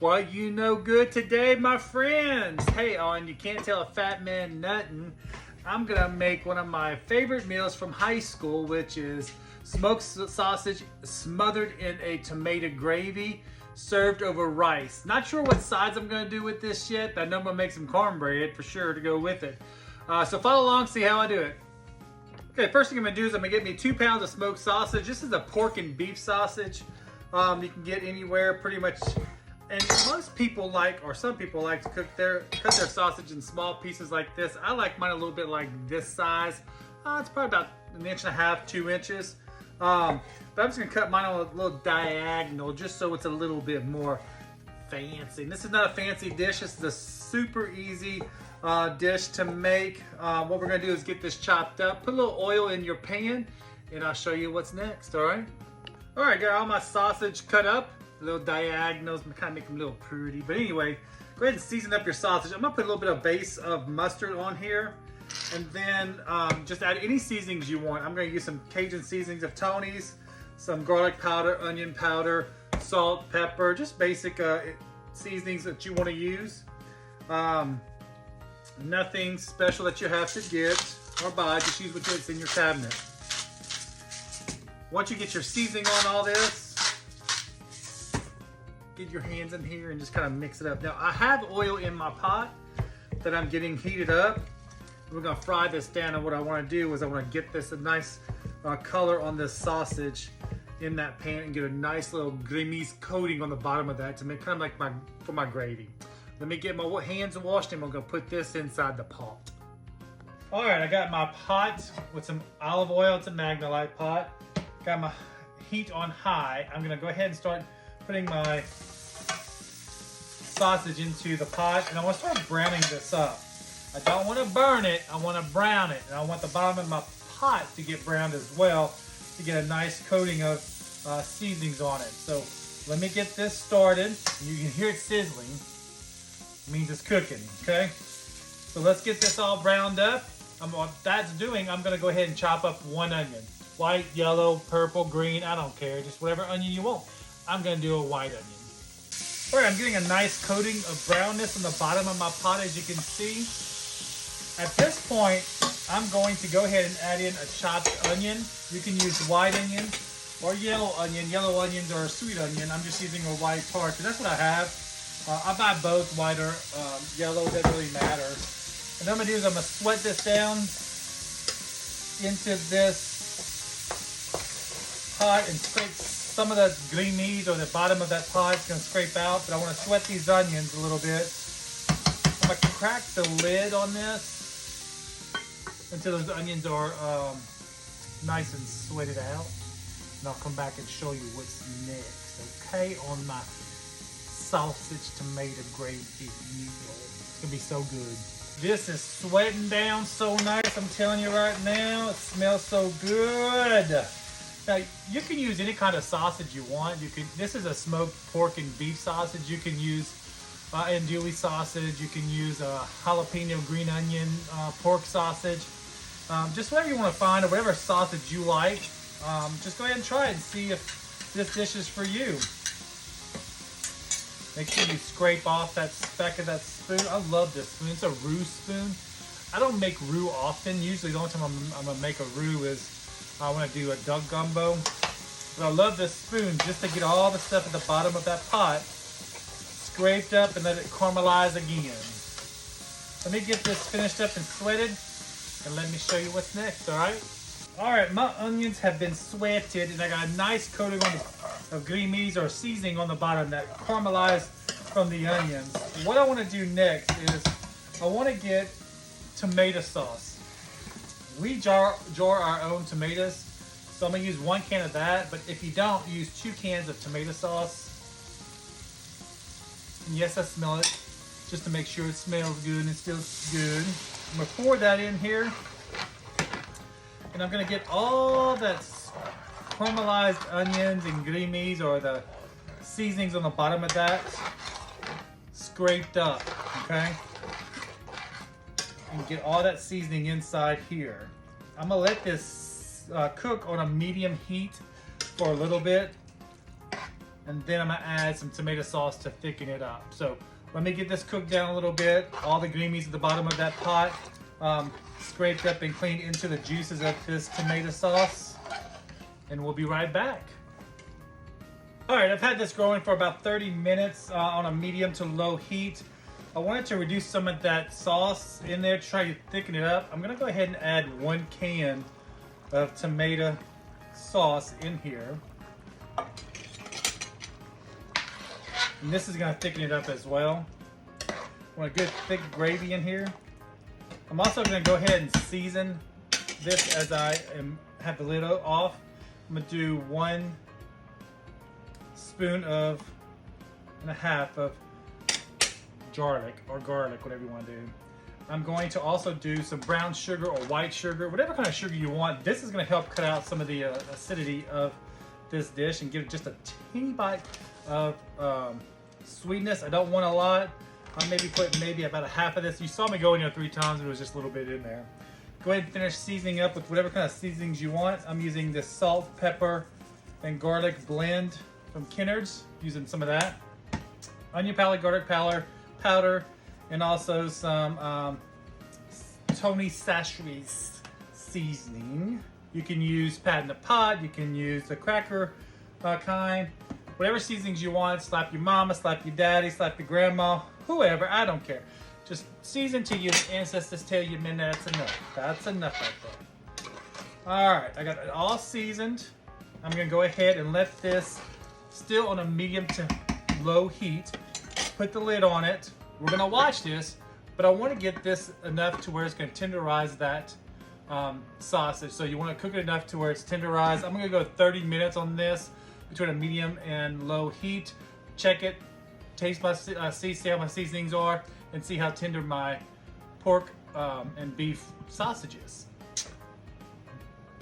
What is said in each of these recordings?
What you know good today, my friends? Hey, on You Can't Tell a Fat Man Nuthin', I'm gonna make one of my favorite meals from high school, which is smoked sausage smothered in a tomato gravy served over rice. Not sure what sides I'm gonna do with this yet, but I know I'm gonna make some cornbread for sure to go with it. So follow along, see how I do it. Okay, first thing I'm gonna do is I'm gonna get me 2 pounds of smoked sausage. This is a pork and beef sausage. You can get anywhere pretty much. And most people like, or some people like to cut their sausage in small pieces like this. I like mine a little bit like this size. It's probably about 1.5 inches, 2 inches. But I'm just gonna cut mine on a little diagonal just so it's a little bit more fancy. And this is not a fancy dish. This is a super easy dish to make. What we're gonna do is get this chopped up, put a little oil in your pan, and I'll show you what's next, all right? All right, got all my sausage cut up. Little diagonals, kind of make them a little pretty. But anyway, go ahead and season up your sausage. I'm gonna put a little bit of base of mustard on here, and then just add any seasonings you want. I'm gonna use some Cajun seasonings of Tony's, some garlic powder, onion powder, salt, pepper, just basic seasonings that you want to use. Nothing special that you have to get or buy. Just use what's in your cabinet. Once you get your seasoning on all this, get your hands in here and just kind of mix it up. Now I have oil in my pot that I'm getting heated up. We're gonna fry this down, and what I want to do is I want to get this a nice color on this sausage in that pan and get a nice little grimace coating on the bottom of that to make kind of like for my gravy. Let me get my hands washed and I'm gonna put this inside the pot. All right, I got my pot with some olive oil. It's a Magnolite pot. Got my heat on high. I'm gonna go ahead and start putting my sausage into the pot, and I want to start browning this up. I don't want to burn it, I want to brown it, and I want the bottom of my pot to get browned as well to get a nice coating of seasonings on it. So let me get this started. You can hear it sizzling. It means it's cooking, okay? So let's get this all browned up. What that's doing, I'm going to go ahead and chop up 1 onion. White, yellow, purple, green, I don't care. Just whatever onion you want. I'm going to do a white onion. All right, I'm getting a nice coating of brownness on the bottom of my pot, as you can see. At this point, I'm going to go ahead and add in a chopped onion. You can use white onion or yellow onion. Yellow onions or sweet onion. I'm just using a white part, and that's what I have. I buy both, white or yellow, doesn't really matter. And what I'm gonna do is I'm gonna sweat this down into this pot and scrape some of the grimace or the bottom of that pot. It's gonna scrape out, but I want to sweat these onions a little bit. I'm gonna crack the lid on this until those onions are nice and sweated out, and I'll come back and show you what's next. Okay, on my sausage tomato gravy meal. It's gonna be so good. This is sweating down so nice. I'm telling you right now, it smells so good. Now, you can use any kind of sausage you want. This is a smoked pork and beef sausage. You can use andouille sausage. You can use a jalapeno green onion pork sausage. Just whatever you want to find, or whatever sausage you like. Just go ahead and try it and see if this dish is for you. Make sure you scrape off that speck of that spoon. I love this spoon. It's a roux spoon. I don't make roux often. Usually the only time I'm going to make a roux is I want to do a duck gumbo. But I love this spoon just to get all the stuff at the bottom of that pot scraped up and let it caramelize again. Let me get this finished up and sweated, and let me show you what's next, all right? All right, my onions have been sweated, and I got a nice coating of grimace or seasoning on the bottom that caramelized from the onions. What I want to do next is I want to get tomato sauce. We jar our own tomatoes, so I'm going to use 1 can of that, but if you don't, use 2 cans of tomato sauce. And yes, I smell it, just to make sure it smells good and it feels good. I'm going to pour that in here, and I'm going to get all that caramelized onions and grimace or the seasonings on the bottom of that scraped up, okay? And get all that seasoning inside here. I'm gonna let this cook on a medium heat for a little bit. and then I'm gonna add some tomato sauce to thicken it up. So let me get this cooked down a little bit. All the greenies at the bottom of that pot scraped up and cleaned into the juices of this tomato sauce, and we'll be right back. All right, I've had this growing for about 30 minutes on a medium to low heat. I wanted to reduce some of that sauce in there to try to thicken it up. I'm gonna go ahead and add 1 can of tomato sauce in here. And this is gonna thicken it up as well. I want a good thick gravy in here. I'm also gonna go ahead and season this as I have the lid off. I'm gonna do 1 spoon and a half of garlic, whatever you want to do. I'm going to also do some brown sugar or white sugar, whatever kind of sugar you want. This is going to help cut out some of the acidity of this dish and give it just a teeny bite of sweetness. I don't want a lot. I'll maybe put about a half of this. You saw me go in here 3 times and it was just a little bit in there. Go ahead and finish seasoning up with whatever kind of seasonings you want. I'm using this salt, pepper, and garlic blend from Kinnard's, using some of that. Onion powder, garlic powder, and also some Tony Chachere's seasoning. You can use Pat in the Pot, you can use the cracker kind. Whatever seasonings you want, slap your mama, slap your daddy, slap your grandma, whoever, I don't care. Just season till your ancestors tell you, man, that's enough. That's enough right there. All right, I got it all seasoned. I'm gonna go ahead and let this still on a medium to low heat. Put the lid on it. We're gonna watch this, but I wanna get this enough to where it's gonna tenderize that sausage. So you wanna cook it enough to where it's tenderized. I'm gonna go 30 minutes on this between a medium and low heat. Check it, taste my, see how my seasonings are, and see how tender my pork and beef sausage is.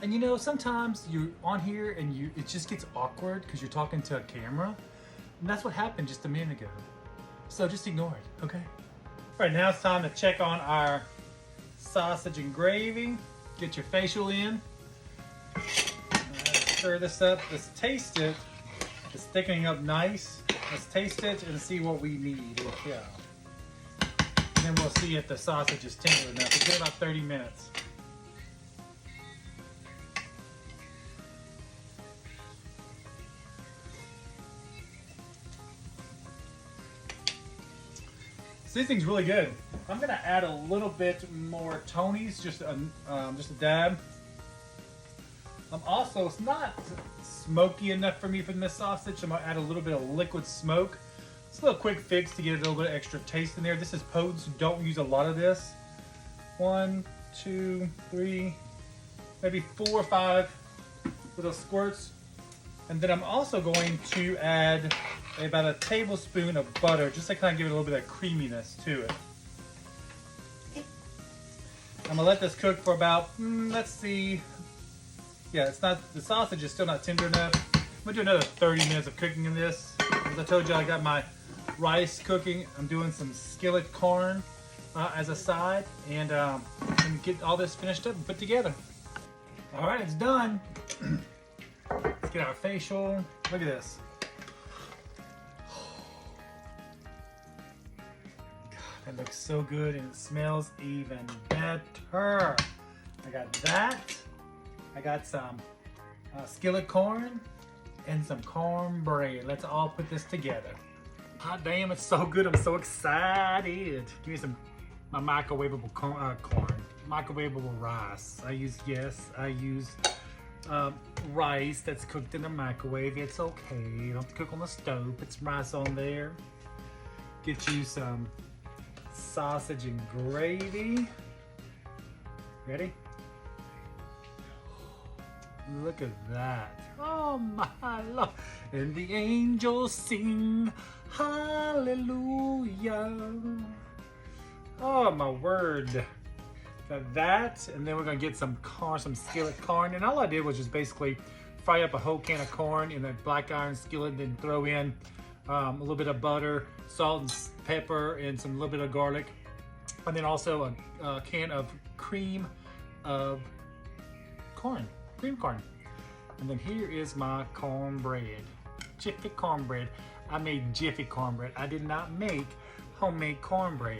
And you know, sometimes you're on here and it just gets awkward because you're talking to a camera. And that's what happened just a minute ago. So just ignore it, okay? All right, now it's time to check on our sausage and gravy. Get your facial in. Stir this up. Let's taste it. It's thickening up nice. Let's taste it and see what we need. Yeah. And then we'll see if the sausage is tender enough. It's been about 30 minutes. Seasoning's really good. I'm gonna add a little bit more Tony's, just a dab. Also, it's not smoky enough for me from this sausage. I'm gonna add a little bit of liquid smoke. It's a little quick fix to get a little bit of extra taste in there. This is potent, so don't use a lot of this. 1, 2, 3, maybe 4 or 5 little squirts. And then I'm also going to add about a tablespoon of butter, just to kind of give it a little bit of creaminess to it. I'm gonna let this cook for about, let's see. Yeah, the sausage is still not tender enough. I'm gonna do another 30 minutes of cooking in this. As I told you, I got my rice cooking. I'm doing some skillet corn as a side, and get all this finished up and put together. All right, it's done. Let's get our facial. Look at this. God, that looks so good, and it smells even better. I got that. I got some skillet corn and some cornbread. Let's all put this together. God damn, it's so good. I'm so excited. Give me some my microwavable corn, microwavable rice. I use rice that's cooked in the microwave. It's okay. You don't have to cook on the stove. Put some rice on there. Get you some sausage and gravy. Ready? Look at that. Oh my Lord. And the angels sing hallelujah. Oh my word. Got that, and then we're gonna get some corn, some skillet corn. And all I did was just basically fry up a whole can of corn in a black iron skillet, and then throw in a little bit of butter, salt and pepper, and some little bit of garlic. And then also a can of cream of corn. Cream corn. And then here is my cornbread. Jiffy cornbread. I made Jiffy cornbread. I did not make homemade cornbread.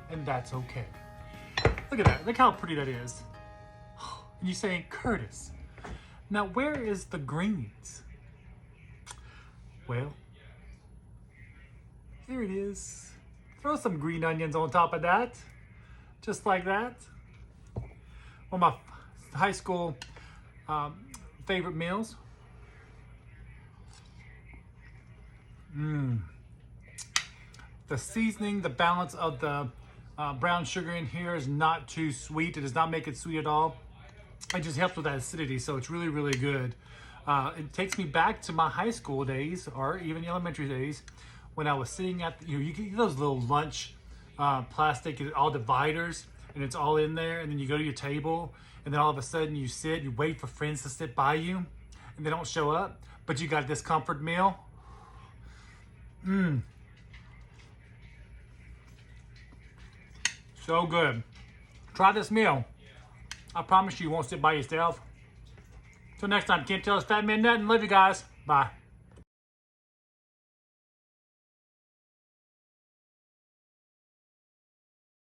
And that's okay. Look at that. Look how pretty that is. And you say, Curtis, now where is the greens? Well, here it is. Throw some green onions on top of that. Just like that. One of my high school favorite meals. The seasoning, the balance of the brown sugar in here is not too sweet. It does not make it sweet at all. It just helps with that acidity, so it's really, really good. It takes me back to my high school days, or even elementary days, when I was sitting at, you get those little lunch plastic, all dividers, and it's all in there, and then you go to your table, and then all of a sudden you sit, you wait for friends to sit by you, and they don't show up, but you got this comfort meal. So good. Try this meal. I promise you won't sit by yourself. Till next time, can't tell us Fat Man Nuthin. Love you guys. Bye.